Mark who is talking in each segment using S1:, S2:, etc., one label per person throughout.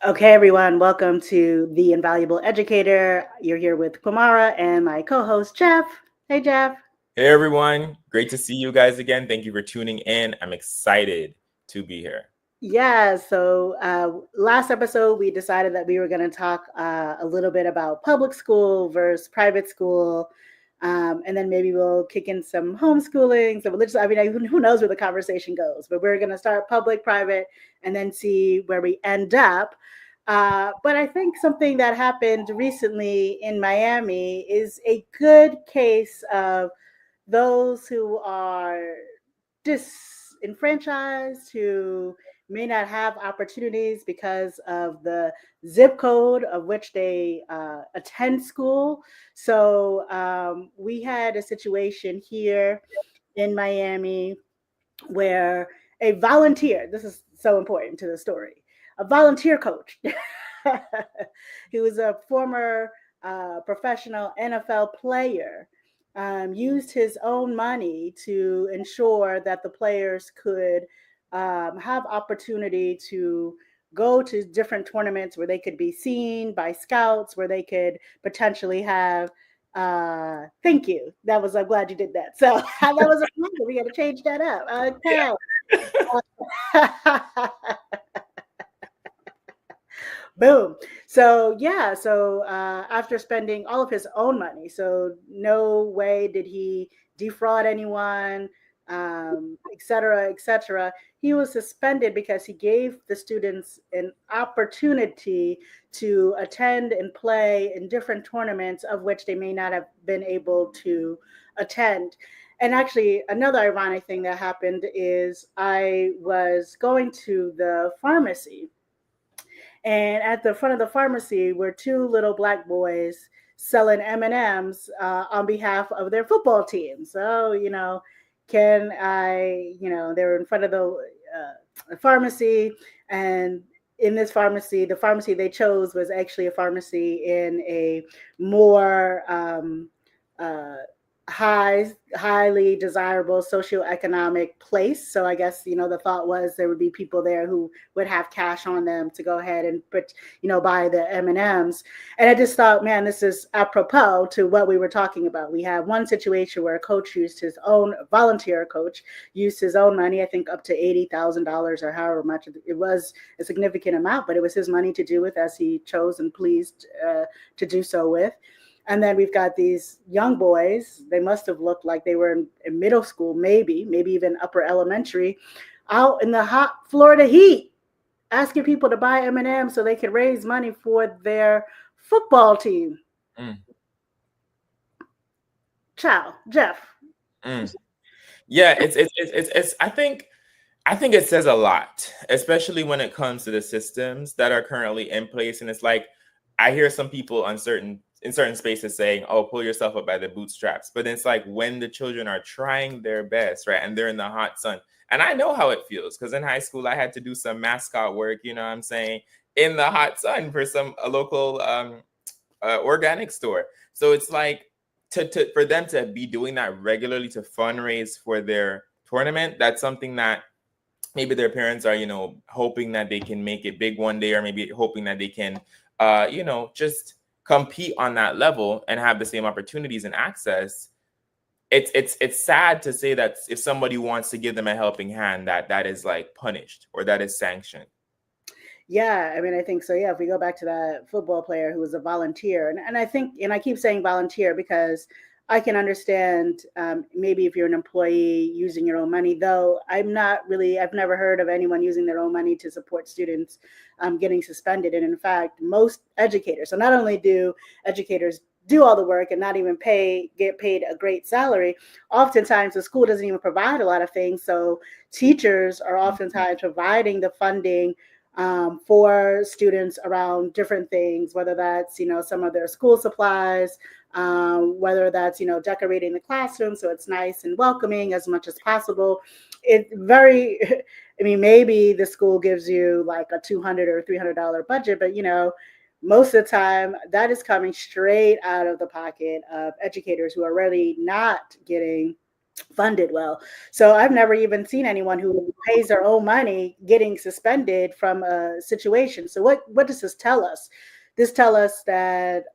S1: Okay, everyone, welcome to the Invaluable Educator. You're here with Kumara and my co-host Jeff. Hey, Jeff.
S2: Hey everyone, great to see you guys again. Thank you for tuning in. I'm excited to be here.
S1: Yeah, so last episode we decided that we were going to talk a little bit about public school versus private school, and then maybe we'll kick in some homeschooling, some religious. I mean, who knows where the conversation goes? But we're going to start public, private, and then see where we end up. But I think something that happened recently in Miami is a good case of those who are disenfranchised, who may not have opportunities because of the zip code of which they attend school. So we had a situation here in Miami where a volunteer, this is so important to the story, a volunteer coach who was a former professional NFL player, used his own money to ensure that the players could have opportunity to go to different tournaments where they could be seen by scouts, where they could potentially have thank you. That was, I'm glad you did that. So that was a reminder. We got to change that up. Okay. Boom. So yeah, so after spending all of his own money, so no way did he defraud anyone, et cetera, et cetera. He was suspended because he gave the students an opportunity to attend and play in different tournaments of which they may not have been able to attend. And actually, another ironic thing that happened is I was going to the pharmacy, and at the front of the pharmacy were two little black boys selling M&Ms on behalf of their football team. So, can I, they were in front of the pharmacy, and in this pharmacy, the pharmacy they chose was actually a pharmacy in a more uh, highly desirable socioeconomic place. So I guess, the thought was there would be people there who would have cash on them to go ahead and put, buy the M&Ms. And I just thought, man, this is apropos to what we were talking about. We have one situation where a coach used his own, volunteer coach used his own money, I think up to $80,000 or however much. It was a significant amount, but it was his money to do with as he chose and pleased to do so with. And then we've got these young boys. They must have looked like they were in middle school, maybe even upper elementary, out in the hot Florida heat, asking people to buy M&Ms so they could raise money for their football team.
S2: Mm,
S1: Ciao, Jeff.
S2: mm. Yeah, it's I think it says a lot, especially when it comes to the systems that are currently in place. And it's like I hear some people in certain spaces saying, "Oh, pull yourself up by the bootstraps." But it's like when the children are trying their best, right, and they're in the hot sun. And I know how it feels because in high school I had to do some mascot work. You know what I'm saying, in the hot sun for a local organic store. So it's like for them to be doing that regularly to fundraise for their tournament. That's something that maybe their parents are, hoping that they can make it big one day, or maybe hoping that they can, just compete on that level and have the same opportunities and access. It's sad to say that if somebody wants to give them a helping hand, that is like punished or that is sanctioned.
S1: Yeah, I mean, I think so. Yeah, if we go back to that football player who was a volunteer, and I think, and I keep saying volunteer because I can understand maybe if you're an employee using your own money, though I've never heard of anyone using their own money to support students getting suspended. And in fact, most educators, so not only do educators do all the work and not even get paid a great salary, oftentimes the school doesn't even provide a lot of things. So teachers are oftentimes providing the funding for students around different things, whether that's, some of their school supplies, whether that's, decorating the classroom so it's nice and welcoming as much as possible. It very, I mean, maybe the school gives you like a $200 or $300 budget, but, most of the time that is coming straight out of the pocket of educators who are really not getting funded well. So I've never even seen anyone who pays their own money getting suspended from a situation. So what does this tell us? This tell us that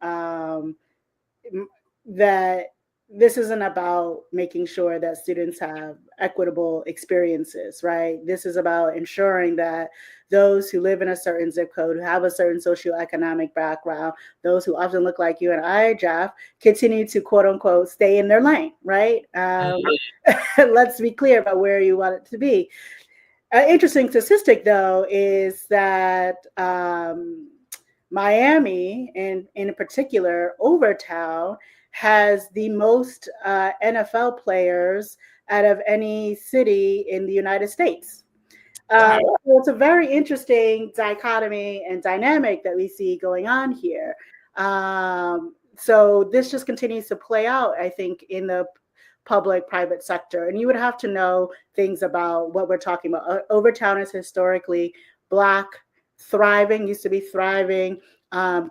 S1: that this isn't about making sure that students have equitable experiences, right? This is about ensuring that those who live in a certain zip code, who have a certain socioeconomic background, those who often look like you and I, Jeff, continue to quote unquote stay in their lane, right? Let's be clear about where you want it to be. An interesting statistic, though, is that Miami, and in particular, Overtown, has the most NFL players out of any city in the United States.
S2: Wow.
S1: So it's a very interesting dichotomy and dynamic that we see going on here. So this just continues to play out, I think, in the public private sector. And you would have to know things about what we're talking about. Overtown is historically Black, thriving, used to be thriving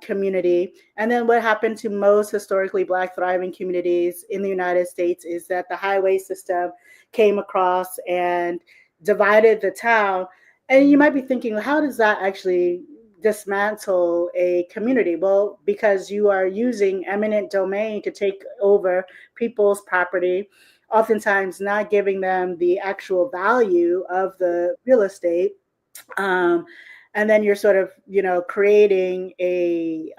S1: community. And then what happened to most historically Black thriving communities in the United States is that the highway system came across and divided the town. And you might be thinking, well, how does that actually dismantle a community? Well, because you are using eminent domain to take over people's property, oftentimes not giving them the actual value of the real estate. And then you're sort of, creating a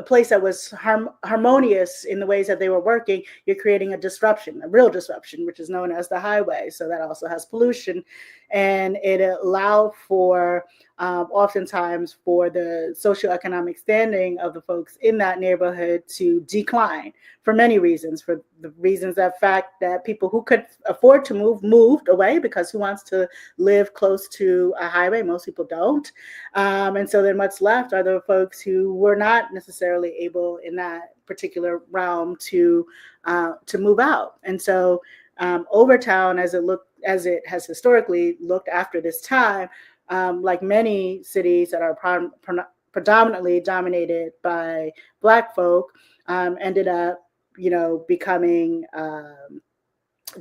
S1: place that was harmonious in the ways that they were working. You're creating a disruption, a real disruption, which is known as the highway. So that also has pollution, and it allowed for oftentimes for the socioeconomic standing of the folks in that neighborhood to decline for many reasons. For the reasons that fact that people who could afford to move moved away, because who wants to live close to a highway? Most people don't. And so then what's left are the folks who were not necessarily able in that particular realm to move out. And so Overtown, as it has historically looked after this time, like many cities that are predominantly dominated by Black folk, ended up, becoming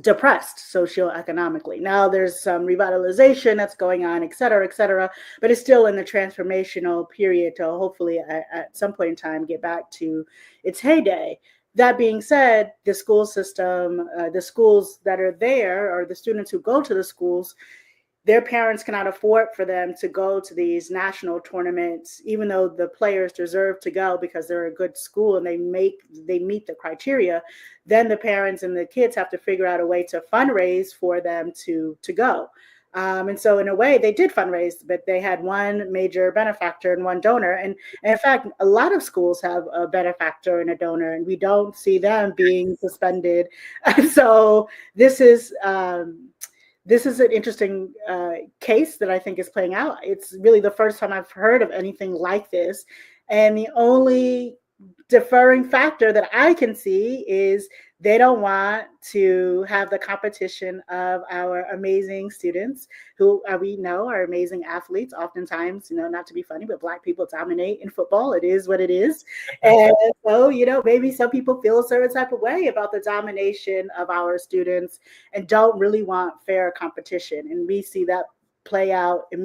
S1: depressed socioeconomically. Now there's some revitalization that's going on, et cetera, but it's still in the transformational period to hopefully at some point in time get back to its heyday. That being said, the school system, the schools that are there, or the students who go to the schools, their parents cannot afford for them to go to these national tournaments, even though the players deserve to go because they're a good school and they meet the criteria. Then the parents and the kids have to figure out a way to fundraise for them to go. And so in a way they did fundraise, but they had one major benefactor and one donor. And in fact, a lot of schools have a benefactor and a donor, and we don't see them being suspended. So this is an interesting case that I think is playing out. It's really the first time I've heard of anything like this. And the only deferring factor that I can see is they don't want to have the competition of our amazing students who we know are amazing athletes. Oftentimes, not to be funny, but Black people dominate in football. It is what it is. And so, maybe some people feel a certain type of way about the domination of our students and don't really want fair competition. And we see that play out in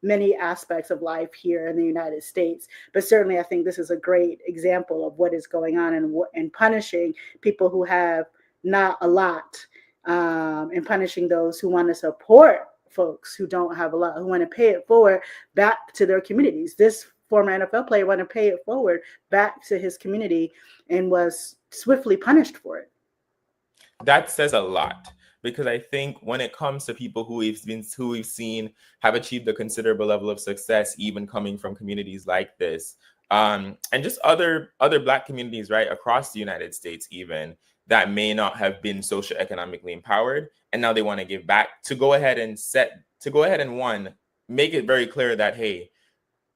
S1: many aspects of life here in the United States. But certainly I think this is a great example of what is going on and punishing people who have not a lot, and punishing those who want to support folks who don't have a lot, who want to pay it forward back to their communities. This former NFL player wanted to pay it forward back to his community and was swiftly punished for it.
S2: That says a lot. Because I think when it comes to people who we've seen have achieved a considerable level of success, even coming from communities like this, and just other Black communities right across the United States, even that may not have been socioeconomically empowered, and now they want to give back, to go ahead and one, make it very clear that, hey,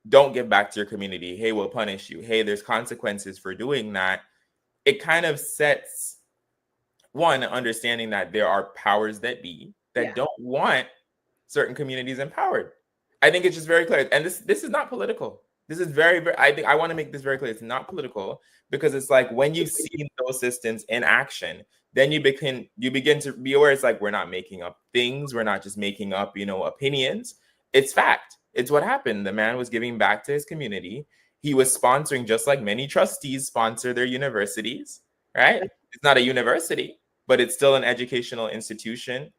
S2: don't give back to your community. Hey, we'll punish you. Hey, there's consequences for doing that. It kind of sets one understanding that there are powers that be that don't want certain communities empowered. I think it's just very clear. And this is not political. This is very, I think I want to make this very clear. It's not political, because it's like when you've seen those systems in action, then you begin to be aware. It's like, we're not making up things. We're not just making up, opinions. It's fact. It's what happened. The man was giving back to his community. He was sponsoring, just like many trustees sponsor their universities, right? It's not a university, but it's still an educational institution.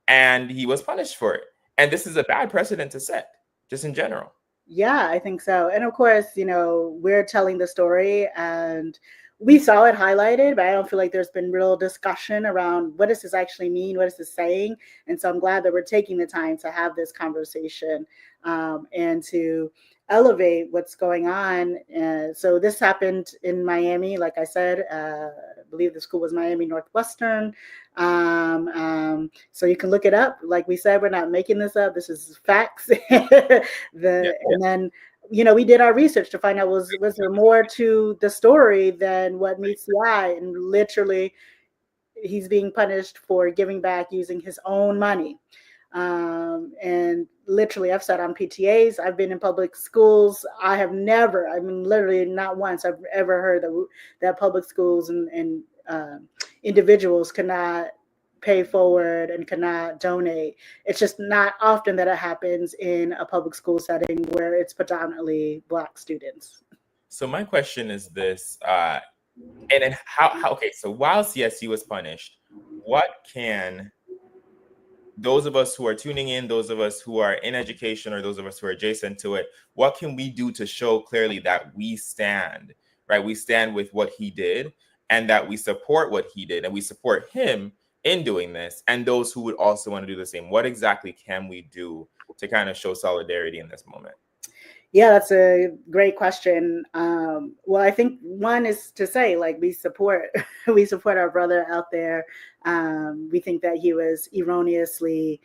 S2: And he was punished for it. And this is a bad precedent to set, just in general.
S1: Yeah, I think so. And of course, we're telling the story and we saw it highlighted, but I don't feel like there's been real discussion around what does this actually mean? What is this saying? And so I'm glad that we're taking the time to have this conversation and to elevate what's going on. So this happened in Miami, like I said, I believe the school was Miami Northwestern. So you can look it up. Like we said, we're not making this up. This is facts. And then we did our research to find out was there more to the story than what meets the eye, and literally he's being punished for giving back using his own money. And literally, I've sat on PTAs. I've been in public schools. Literally not once I've ever heard that public schools and individuals cannot pay forward and cannot donate. It's just not often that it happens in a public school setting where it's predominantly Black students.
S2: So my question is this, and then how okay, so while CSC was punished, what can those of us who are tuning in, those of us who are in education, or those of us who are adjacent to it, what can we do to show clearly that we stand, right? We stand with what he did, and that we support what he did, and we support him in doing this, and those who would also want to do the same. What exactly can we do to kind of show solidarity in this moment?
S1: Yeah, that's a great question. Well, I think one is to say, like, we support our brother out there. We think that he was erroneously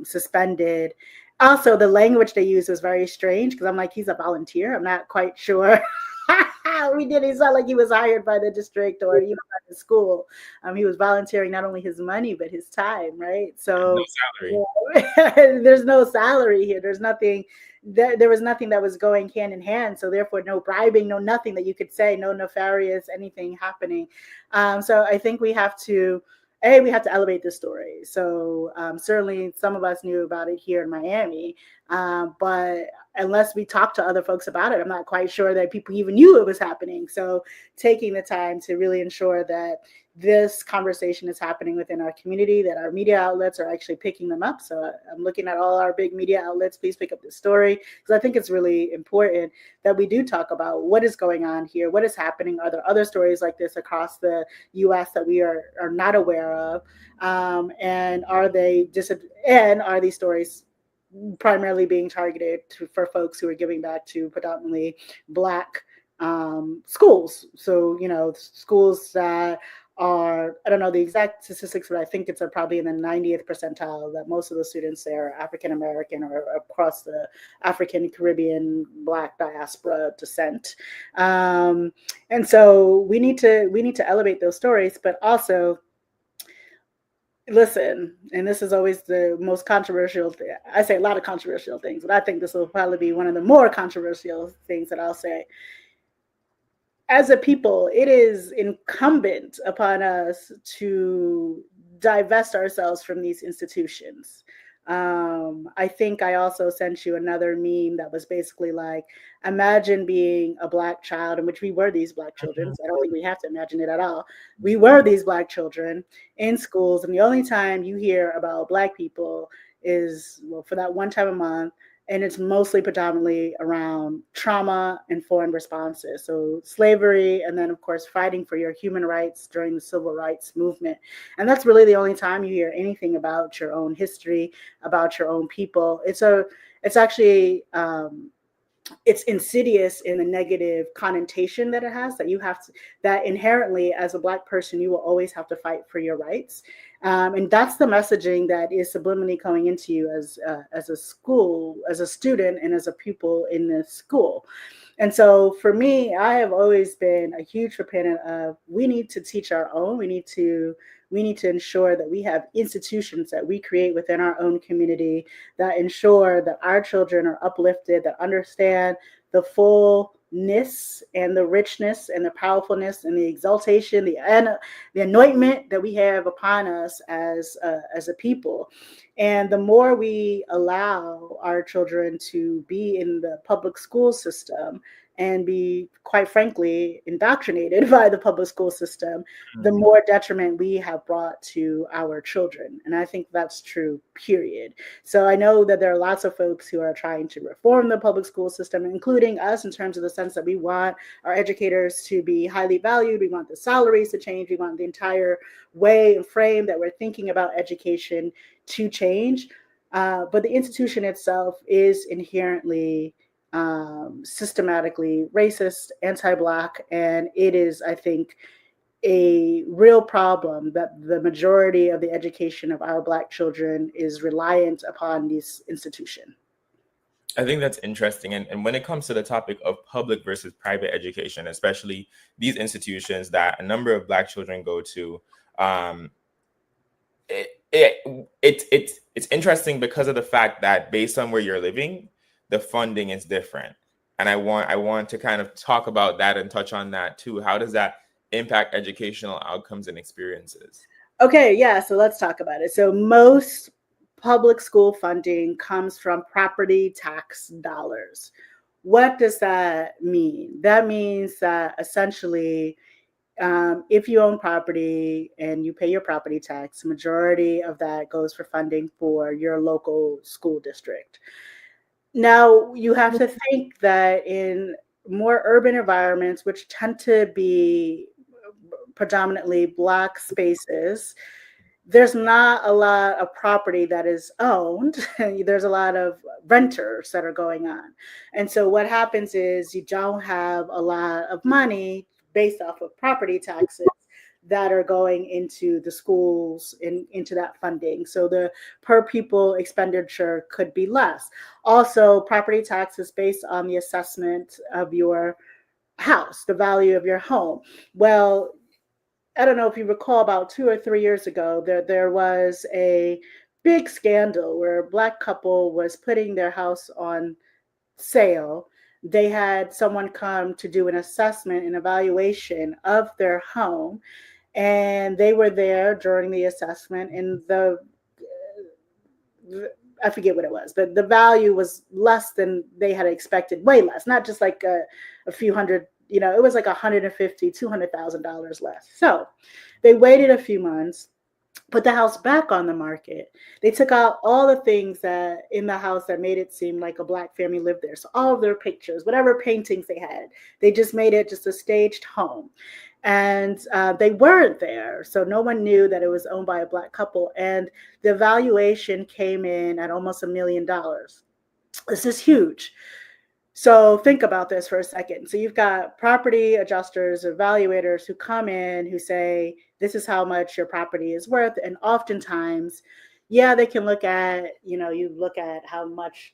S1: suspended. Also, the language they use was very strange because I'm like, he's a volunteer. I'm not quite sure. He sound like he was hired by the district or even by the school. He was volunteering not only his money but his time, right? So
S2: no
S1: salary. There's no salary here. There's nothing. There was nothing that was going hand in hand. So therefore, no bribing, no nothing that you could say, no nefarious anything happening. So I think we have to elevate this story. So certainly some of us knew about it here in Miami, but unless we talked to other folks about it, I'm not quite sure that people even knew it was happening. So taking the time to really ensure that this conversation is happening within our community, that our media outlets are actually picking them up. So I'm looking at all our big media outlets. Please pick up this story, because I think it's really important that we do talk about what is going on here, what is happening. Are there other stories like this across the U.S. that we are not aware of? And are these stories primarily being targeted for folks who are giving back to predominantly Black schools? So, schools that are, I don't know the exact statistics, but I think it's probably in the 90th percentile that most of the students there are African American or across the African, Caribbean, Black diaspora descent. And so we need to elevate those stories, but also listen, and this is always the most controversial thing. I say a lot of controversial things, but I think this will probably be one of the more controversial things that I'll say. As a people, it is incumbent upon us to divest ourselves from these institutions. I think I also sent you another meme that was basically like, imagine being a Black child, in which we were these Black children. So I don't think we have to imagine it at all. We were these Black children in schools, and the only time you hear about Black people is, well, for that one time a month, and it's mostly predominantly around trauma and foreign responses. So slavery, and then of course fighting for your human rights during the civil rights movement. And that's really the only time you hear anything about your own history, about your own people. It's actually it's insidious in the negative connotation that it has, that inherently as a Black person, you will always have to fight for your rights. And that's the messaging that is subliminally coming into you as a school, as a student, and as a pupil in this school. And so for me, I have always been a huge proponent of, we need to teach our own. We need to ensure that we have institutions that we create within our own community that ensure that our children are uplifted, that understand the full and the richness and the powerfulness and the exaltation, the anointment that we have upon us as a people. And the more we allow our children to be in the public school system and be, quite frankly, indoctrinated by the public school system, the
S2: Mm.
S1: more detriment we have brought to our children. And I think that's true, period. So I know that there are lots of folks who are trying to reform the public school system, including us, in terms of the sense that we want our educators to be highly valued. We want the salaries to change. We want the entire way and frame that we're thinking about education to change. But the institution itself is inherently systematically racist, anti-Black, and it is, I think, a real problem that the majority of the education of our Black children is reliant upon this institution.
S2: I think that's interesting. And when it comes to the topic of public versus private education, especially these institutions that a number of Black children go to, um, it's interesting because of the fact that based on where you're living, the funding is different. And I want to kind of talk about that and touch on that too. How does that impact educational outcomes and experiences?
S1: Okay, yeah, so let's talk about it. So most public school funding comes from property tax dollars. What does that mean? That means that essentially, if you own property and you pay your property tax, majority of that goes for funding for your local school district. Now, you have to think that in more urban environments, which tend to be predominantly Black spaces, there's not a lot of property that is owned. There's a lot of renters that are going on. And so what happens is you don't have a lot of money based off of property taxes that are going into the schools and into that funding. So the per pupil expenditure could be less. Also, property tax is based on the assessment of your house, the value of your home. Well, I don't know if you recall, about 2 or 3 years ago, there was a big scandal where a Black couple was putting their house on sale. They had someone come to do an assessment and evaluation of their home, and they were there during the assessment, and I forget what it was, but the value was less than they had expected, way less, not just like a few hundred, it was like 150, $200,000 less. So they waited a few months, put the house back on the market. They took out all the things that in the house that made it seem like a Black family lived there. So all of their pictures, whatever paintings they had, they just made it just a staged home. And they weren't there. So no one knew that it was owned by a Black couple. And the valuation came in at almost $1 million. This is huge. So think about this for a second. So you've got property adjusters, evaluators who come in who say, this is how much your property is worth. And oftentimes, yeah, they can look at, you look at how much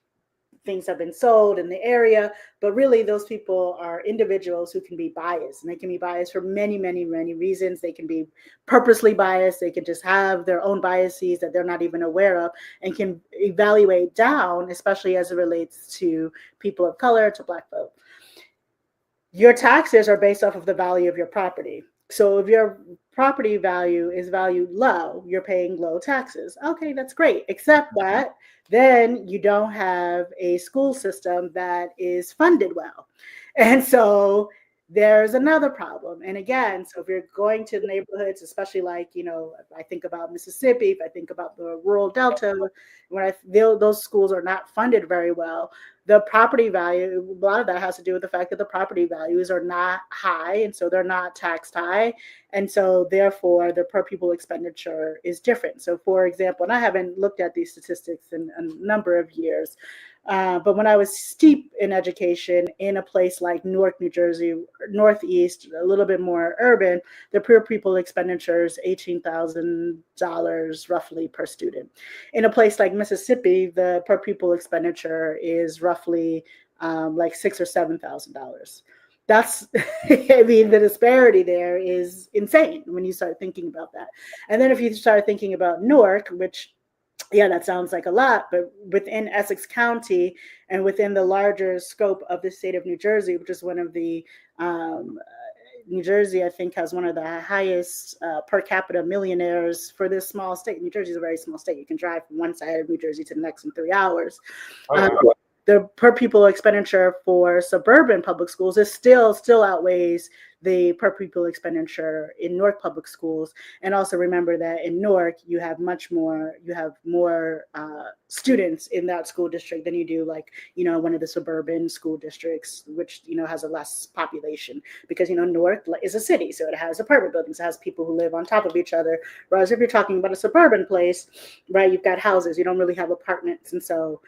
S1: things have been sold in the area, but really those people are individuals who can be biased, and they can be biased for many, many, many reasons. They can be purposely biased. They can just have their own biases that they're not even aware of, and can evaluate down, especially as it relates to people of color, to Black folk. Your taxes are based off of the value of your property. So if your property value is valued low, you're paying low taxes. Okay, that's great. Except that then you don't have a school system that is funded well. And so there's another problem. And again, so if you're going to neighborhoods, especially like, if I think about Mississippi, if I think about the rural Delta, those schools are not funded very well, the property value, a lot of that has to do with the fact that the property values are not high, and so they're not taxed high. And so therefore the per pupil expenditure is different. So for example, and I haven't looked at these statistics in a number of years, but when I was steep in education in a place like Newark, New Jersey, Northeast, a little bit more urban, the per pupil expenditure is $18,000 roughly per student. In a place like Mississippi, the per pupil expenditure is roughly like $6,000 or $7,000. That's, I mean, the disparity there is insane when you start thinking about that. And then if you start thinking about Newark, which Yeah, that sounds like a lot, but within Essex County and within the larger scope of the state of New Jersey, which is one of the New Jersey, I think, has one of the highest per capita millionaires for this small state. New Jersey is a very small state. You can drive from one side of New Jersey to the next in 3 hours.
S2: Oh,
S1: Um,
S2: wow.
S1: the per pupil expenditure for suburban public schools is still outweighs the per pupil expenditure in Newark public schools. And also remember that in Newark, you have more students in that school district than you do like, one of the suburban school districts, which, has a less population because, Newark is a city. So it has apartment buildings, it has people who live on top of each other. Whereas if you're talking about a suburban place, right, you've got houses, you don't really have apartments. And so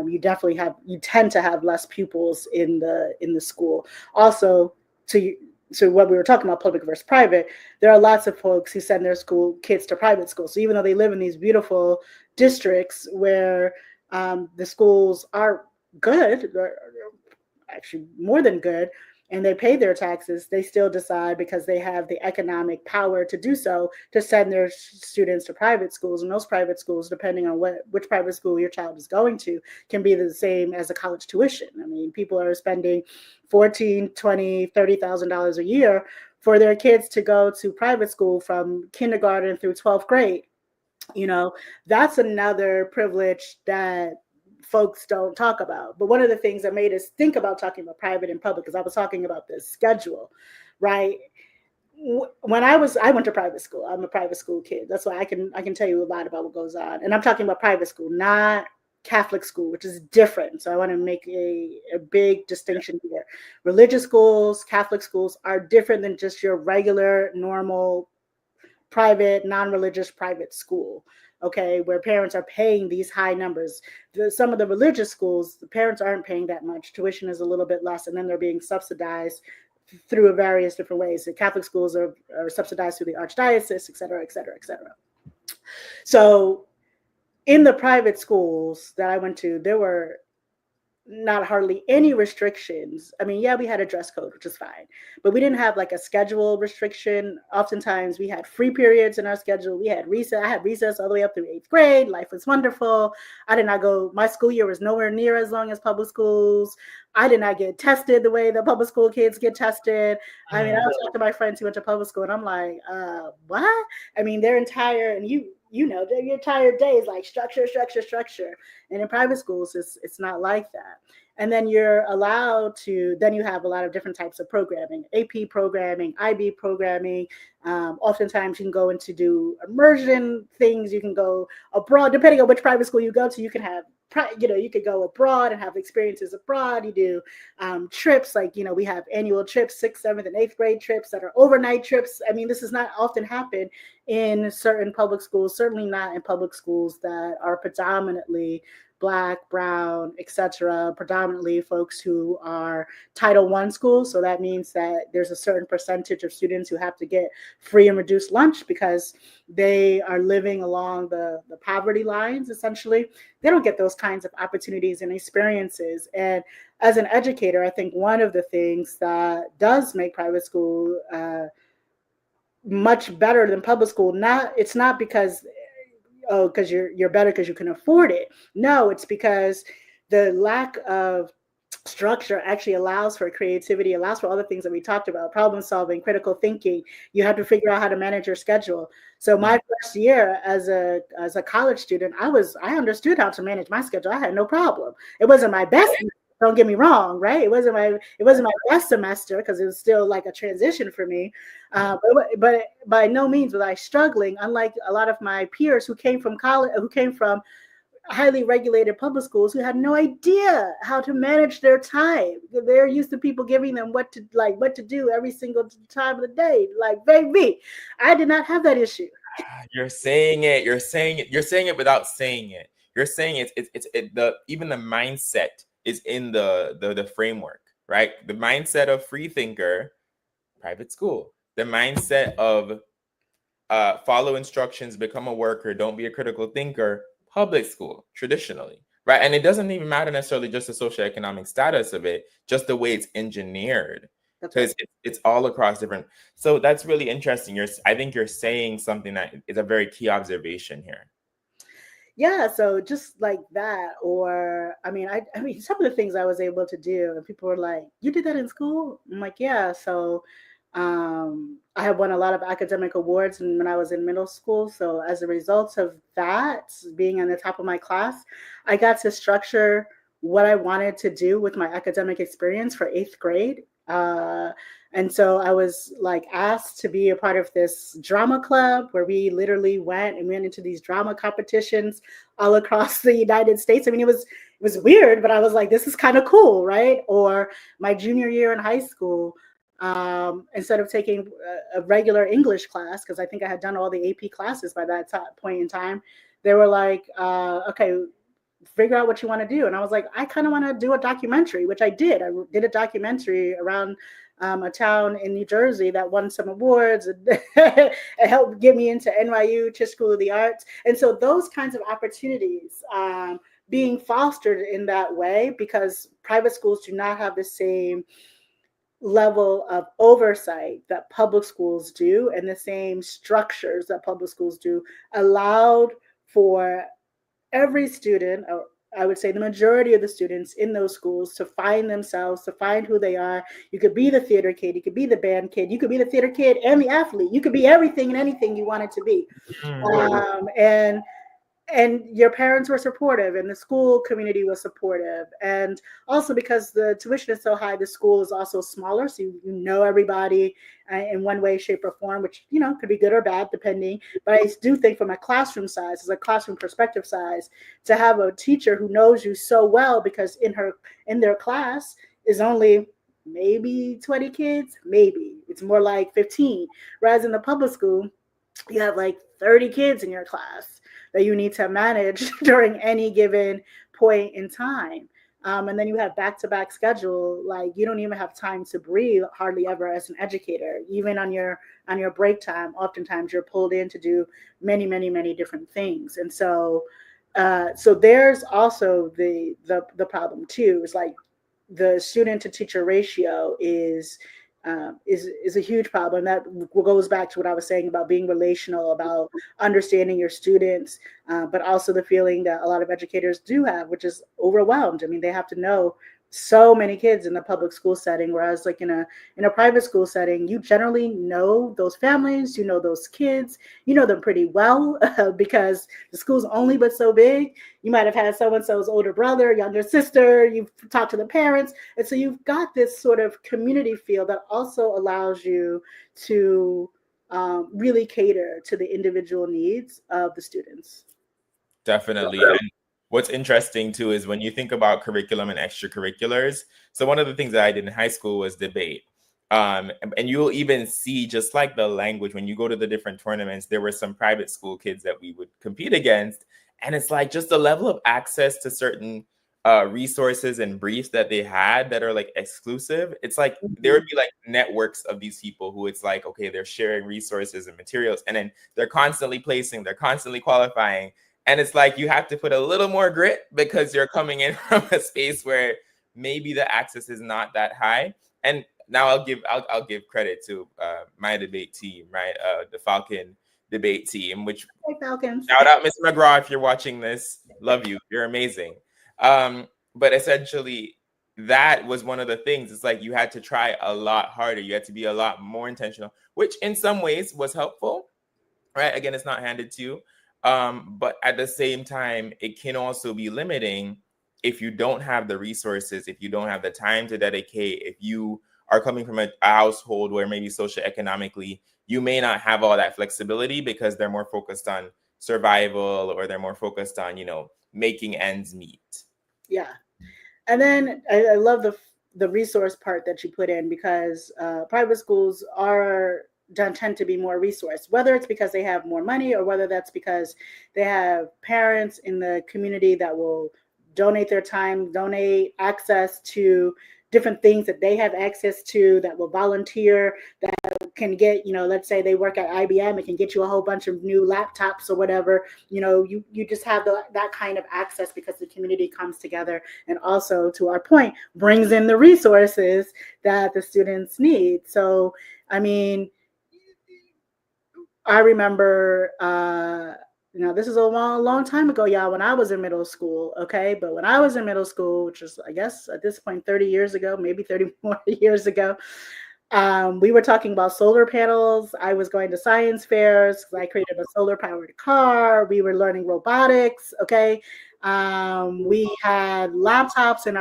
S1: you tend to have less pupils in the school. Also, to what we were talking about, public versus private, there are lots of folks who send their school kids to private schools. So even though they live in these beautiful districts where the schools are good, actually more than good, and they pay their taxes, they still decide, because they have the economic power to do so, to send their students to private schools. And those private schools, depending on which private school your child is going to, can be the same as a college tuition. I mean, people are spending $14,000, $20,000, $30,000 a year for their kids to go to private school from kindergarten through 12th grade. That's another privilege that folks don't talk about. But one of the things that made us think about talking about private and public, because I was talking about the schedule, right? When I went to private school. I'm a private school kid. That's why I can tell you a lot about what goes on. And I'm talking about private school, not Catholic school, which is different. So I want to make a big distinction here. Religious schools, Catholic schools are different than just your regular, normal, private, non-religious private school. Okay, where parents are paying these high numbers. Some of the religious schools, the parents aren't paying that much. Tuition is a little bit less, and then they're being subsidized through various different ways. The Catholic schools are subsidized through the archdiocese, et cetera, et cetera, et cetera. So in the private schools that I went to, there were not hardly any restrictions. I mean, yeah, we had a dress code, which is fine, but we didn't have like a schedule restriction. Oftentimes we had free periods in our schedule. We had recess. I had recess all the way up through 8th grade. Life was wonderful. I did not go, my school year was nowhere near as long as public schools. I did not get tested the way the public school kids get tested. I mean, I was talking to my friends who went to public school and I'm like, what? I mean, their entire, and their entire day is like structure, structure, structure. And in private schools, it's not like that. And then then you have a lot of different types of programming, AP programming, IB programming. Oftentimes you can go into do immersion things. You can go abroad, depending on which private school you go to. You can have, you could go abroad and have experiences abroad. You do trips, like, we have annual trips, 6th, 7th, and 8th grade trips that are overnight trips. I mean, this does not often happen in certain public schools, certainly not in public schools that are predominantly Black, brown, etc., predominantly folks who are Title I schools. So that means that there's a certain percentage of students who have to get free and reduced lunch because they are living along the poverty lines, essentially. They don't get those kinds of opportunities and experiences. And as an educator, I think one of the things that does make private school much better than public school, it's not because because you're better because you can afford it. No, it's because the lack of structure actually allows for creativity, allows for other things that we talked about, problem solving, critical thinking. You have to figure out how to manage your schedule. So my first year as a college student, I understood how to manage my schedule. I had no problem. It wasn't my best, don't get me wrong, right? It wasn't my best semester because it was still like a transition for me. But by no means was I struggling, unlike a lot of my peers who came from college, who came from highly regulated public schools, who had no idea how to manage their time. They're used to people giving them what to do every single time of the day. Like, baby, I did not have that issue.
S2: You're saying it. You're saying it. You're saying it without saying it. You're saying even the mindset is in the framework, right? The mindset of free thinker, private school. The mindset of follow instructions, become a worker, don't be a critical thinker, public school, traditionally, right? And it doesn't even matter necessarily just the socioeconomic status of it, just the way it's engineered. Because it's all across different. So that's really interesting. I think you're saying something that is a very key observation here.
S1: Yeah, so just like that, or I mean, some of the things I was able to do, and people were like, "You did that in school?" I'm like, "Yeah." So, I have won a lot of academic awards, and when I was in middle school, so as a result of that, being on the top of my class, I got to structure what I wanted to do with my academic experience for eighth grade. And so I was like asked to be a part of this drama club where we literally went into these drama competitions all across the United States. I mean, it was weird, but I was like, this is kind of cool, right? Or my junior year in high school, instead of taking a regular English class, because I think I had done all the AP classes by that point in time, they were like, okay, figure out what you want to do. And I was like, I kind of want to do a documentary, which I did. I did a documentary around a town in New Jersey that won some awards and it helped get me into NYU, Tisch School of the Arts. And so those kinds of opportunities being fostered in that way, because private schools do not have the same level of oversight that public schools do and the same structures that public schools do, allowed for every student, or I would say the majority of the students in those schools, to find themselves, to find who they are. You could be the theater kid, you could be the band kid, you could be the theater kid and the athlete. You could be everything and anything you wanted to be.
S2: Mm.
S1: And your parents were supportive and the school community was supportive, and also because the tuition is so high, the school is also smaller, so you know everybody in one way, shape, or form, which could be good or bad depending. But I do think from a classroom size, as a classroom perspective size, to have a teacher who knows you so well, because in their class is only maybe 20 kids, maybe it's more like 15, whereas in the public school you have like 30 kids in your class that you need to manage during any given point in time. And then you have back-to-back schedule. Like, you don't even have time to breathe hardly ever as an educator. Even on your break time, oftentimes you're pulled in to do many, many, many different things. And so there's also the problem too. Is like the student to teacher ratio is a huge problem. That goes back to what I was saying about being relational, about understanding your students, but also the feeling that a lot of educators do have, which is overwhelmed. I mean, they have to know so many kids in the public school setting, whereas like in a private school setting, you generally know those families, you know those kids, you know them pretty well because the school's only but so big. You might have had so and so's older brother, younger sister, you've talked to the parents, and so you've got this sort of community feel that also allows you to really cater to the individual needs of the students.
S2: Definitely. And what's interesting too is when you think about curriculum and extracurriculars. So one of the things that I did in high school was debate. And you'll even see just like the language when you go to the different tournaments, there were some private school kids that we would compete against. And it's like just the level of access to certain resources and briefs that they had that are like exclusive. It's like there would be like networks of these people who it's like, okay, they're sharing resources and materials, and then they're constantly placing, they're constantly qualifying. And it's like you have to put a little more grit because you're coming in from a space where maybe the access is not that high. And now I'll give credit to my debate team, right? The Falcon debate team, which
S1: Hey, Falcons.
S2: shout out Miss McGraw if you're watching this. Love you. You're amazing. But essentially, that was one of the things. It's like you had to try a lot harder. You had to be a lot more intentional, which in some ways was helpful, right? Again, it's not handed to you. But at the same time, it can also be limiting if you don't have the resources, if you don't have the time to dedicate, if you are coming from a household where maybe socioeconomically you may not have all that flexibility because they're more focused on survival or they're more focused on, making ends meet.
S1: Yeah. And then I love the resource part that you put in, because private schools tend to be more resourced, whether it's because they have more money or whether that's because they have parents in the community that will donate their time, donate access to different things that they have access to, that will volunteer, that can get, let's say they work at IBM, it can get you a whole bunch of new laptops or whatever. You just have that kind of access because the community comes together, and also, to our point, brings in the resources that the students need. So, I mean, I remember this is a long time ago, y'all, when I was in middle school, okay? But when I was in middle school, which was, I guess, at this point, 30 years ago, maybe 30 more years ago, we were talking about solar panels. I was going to science fairs. I created a solar powered car. We were learning robotics. Okay. We had laptops in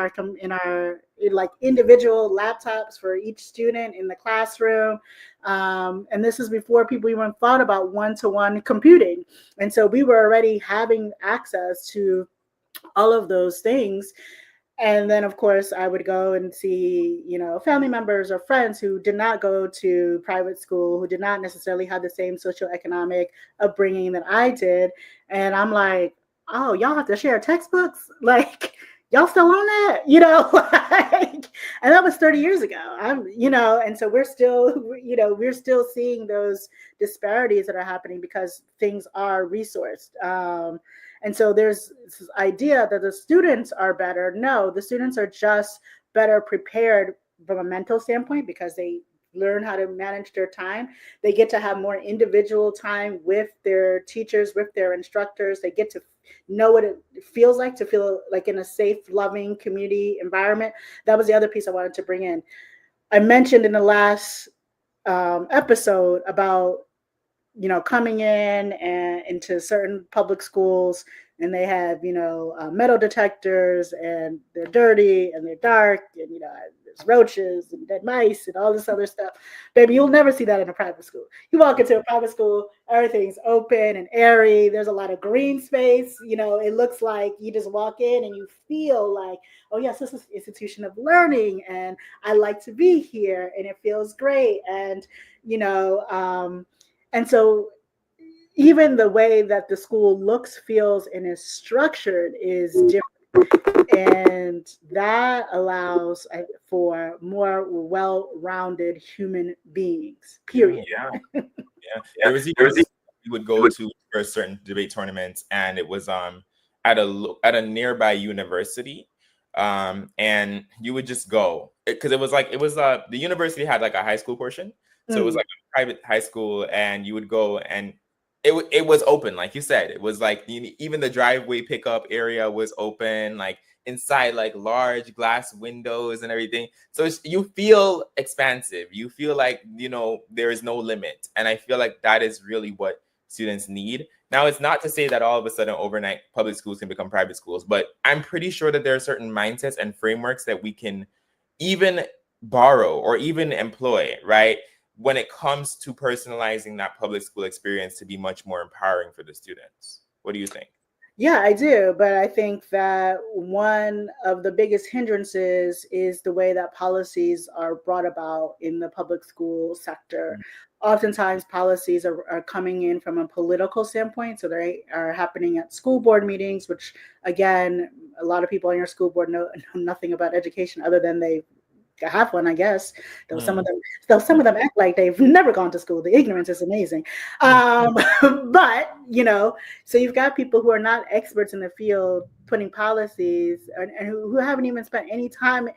S1: our like individual laptops for each student in the classroom. And this is before people even thought about one-to-one computing. And so we were already having access to all of those things. And then of course I would go and see family members or friends who did not go to private school, who did not necessarily have the same socioeconomic upbringing that I did. And I'm like, oh, y'all have to share textbooks, like y'all still on that, like, and that was 30 years ago. And so we're still seeing those disparities that are happening because things are resourced. And so there's this idea that the students are better. No, the students are just better prepared from a mental standpoint because they learn how to manage their time. They get to have more individual time with their teachers, with their instructors. They get to know what it feels like to feel like in a safe, loving community environment. That was the other piece I wanted to bring in. I mentioned in the last episode about coming in and into certain public schools, and they have metal detectors, and they're dirty and they're dark, and there's roaches and dead mice and all this other stuff. Baby, you'll never see that in a private school. You walk into a private school, everything's open and airy. There's a lot of green space. It looks like you just walk in and you feel like, oh yes, this is an institution of learning, and I like to be here, and it feels great. And so even the way that the school looks, feels, and is structured is different. And that allows for more well-rounded human beings, period.
S2: Yeah. Yeah. There was even we would go to for a certain debate tournaments, and it was at a nearby university. And you would just go because it was the university had like a high school portion. So it was like a private high school, and you would go, and it was open, like you said. It was like even the driveway pickup area was open, like inside, like large glass windows and everything. So you feel expansive. You feel like there is no limit, and I feel like that is really what students need. Now, it's not to say that all of a sudden overnight public schools can become private schools, but I'm pretty sure that there are certain mindsets and frameworks that we can even borrow or even employ, right, when it comes to personalizing that public school experience to be much more empowering for the students. What do you think?
S1: Yeah, I do. But I think that one of the biggest hindrances is the way that policies are brought about in the public school sector. Oftentimes, policies are coming in from a political standpoint. So they are happening at school board meetings, which, again, a lot of people on your school board know nothing about education other than they have one, I guess. Though some of them act like they've never gone to school. The ignorance is amazing. But so you've got people who are not experts in the field putting policies, and who haven't even spent any time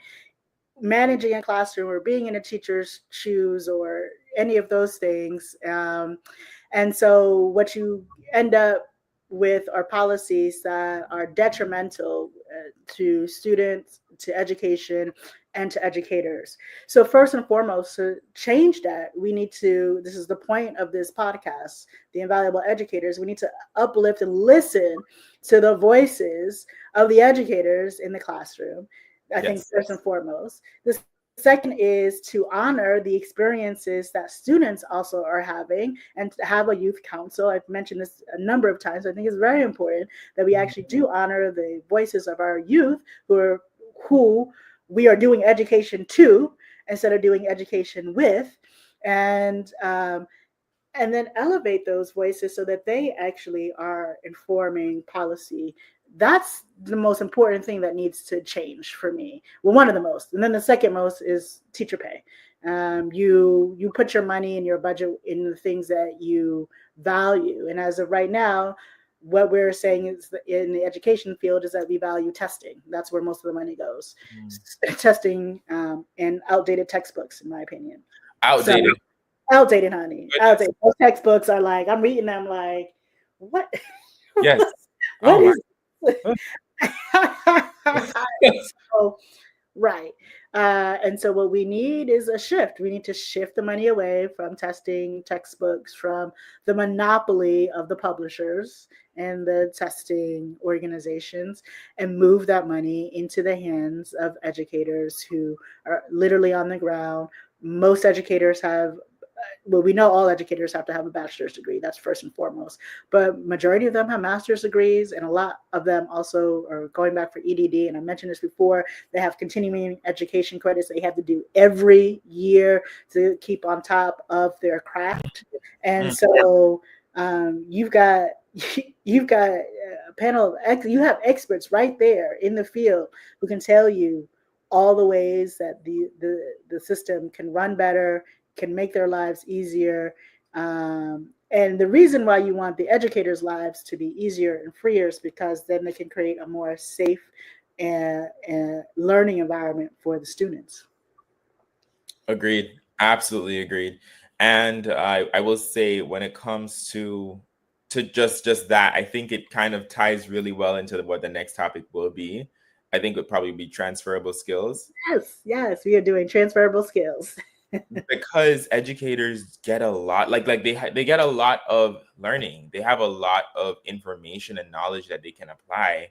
S1: managing a classroom or being in a teacher's shoes or any of those things. And so what you end up with are policies that are detrimental to students, to education, and to educators. So first and foremost, to change that, we need to, this is the point of this podcast, the Invaluable Educators, we need to uplift and listen to the voices of the educators in the classroom. I think first and foremost. The second is to honor the experiences that students also are having, and to have a youth council. I've mentioned this a number of times. I think it's very important that we actually do honor the voices of our youth who we are doing education to instead of doing education with, and then elevate those voices so that they actually are informing policy. That's the most important thing that needs to change for me. Well, one of the most. And then the second most is teacher pay. You put your money and your budget in the things that you value. And as of right now, what we're saying is in the education field is that we value testing. That's where most of the money goes. Testing and outdated textbooks, in my opinion.
S2: Outdated.
S1: Outdated, honey. Outdated. Those textbooks are like, I'm reading them like, what?
S2: Yes. Oh
S1: What
S2: my.
S1: is so right. And so what we need is a shift. We need to shift the money away from testing textbooks, from the monopoly of the publishers and the testing organizations, and move that money into the hands of educators who are literally on the ground. Most educators have, well, we know all educators have to have a bachelor's degree. That's first and foremost. But majority of them have master's degrees, and a lot of them also are going back for EDD. And I mentioned this before. They have continuing education credits they have to do every year to keep on top of their craft. And
S2: Mm.
S1: so you've got you've got a panel of you have experts right there in the field who can tell you all the ways that the system can run better, can make their lives easier. And the reason why you want the educators' lives to be easier and freer is because then they can create a more safe learning environment for the students.
S2: Agreed. Absolutely agreed. And I will say when it comes to just that, I think it kind of ties really well into what the next topic will be. I think it would probably be transferable skills.
S1: Yes, yes, we are doing transferable skills.
S2: Because educators get a lot, like they get a lot of learning. They have a lot of information and knowledge that they can apply.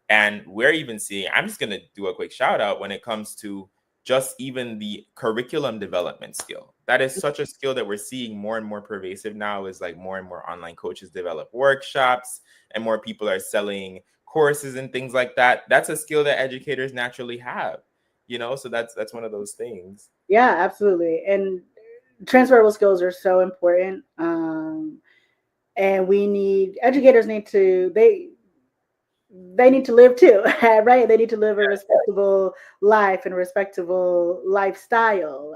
S2: And we're even seeing, I'm just going to do a quick shout out when it comes to just even the curriculum development skill. That is such a skill that we're seeing more and more pervasive now, is like more and more online coaches develop workshops and more people are selling courses and things like that. That's a skill that educators naturally have, so that's one of those things.
S1: Yeah, absolutely. And transferable skills are so important. And we need educators need to they need to live too, right? They need to live a respectable life and a respectable lifestyle.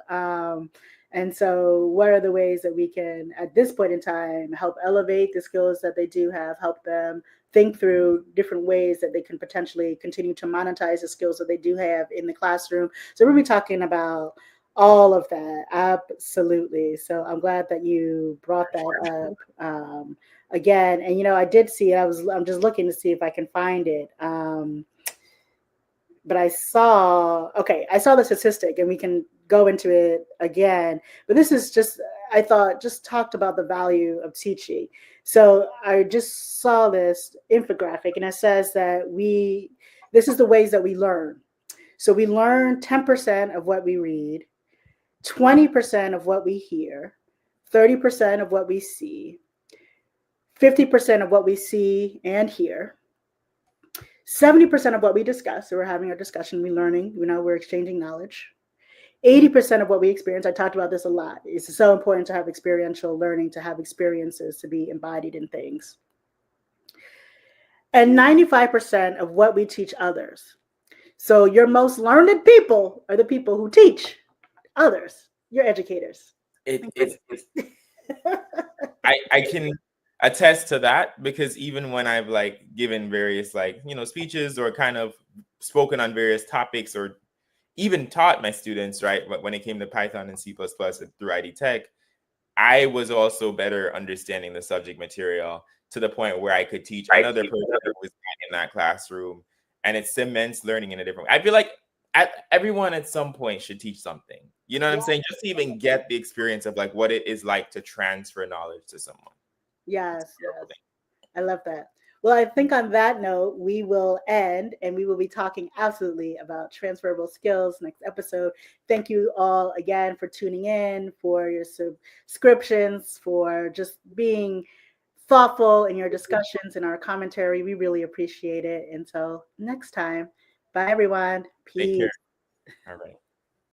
S1: And so, what are the ways that we can, at this point in time, help elevate the skills that they do have, help them think through different ways that they can potentially continue to monetize the skills that they do have in the classroom? So, we'll be talking about all of that. Absolutely. So, I'm glad that you brought that up. Again, and I did see it. I'm just looking to see if I can find it. But I saw the statistic, and we can go into it again. But this is just, I thought, just talked about the value of teaching. So I just saw this infographic, and it says that this is the ways that we learn. So we learn 10% of what we read, 20% of what we hear, 30% of what we see, 50% of what we see and hear, 70% of what we discuss. So we're having our discussion, we're learning, we're exchanging knowledge. 80% of what we experience, I talked about this a lot. It's so important to have experiential learning, to have experiences, to be embodied in things. And 95% of what we teach others. So your most learned people are the people who teach others, your educators.
S2: It's I can attest to that, because even when I've like given various speeches or kind of spoken on various topics, or even taught my students, right, when it came to Python and C++ through ID Tech, I was also better understanding the subject material to the point where I could teach another person who was in that classroom, and it cements learning in a different way. I feel like everyone at some point should teach something. You know what I'm saying? Just to even get the experience of like what it is like to transfer knowledge to someone.
S1: Yes, yes. I love that. Well, I think on that note, we will end, and we will be talking absolutely about transferable skills next episode. Thank you all again for tuning in, for your subscriptions, for just being thoughtful in your discussions and our commentary. We really appreciate it. Until next time, bye everyone.
S2: Take
S1: Peace.
S2: care. All right.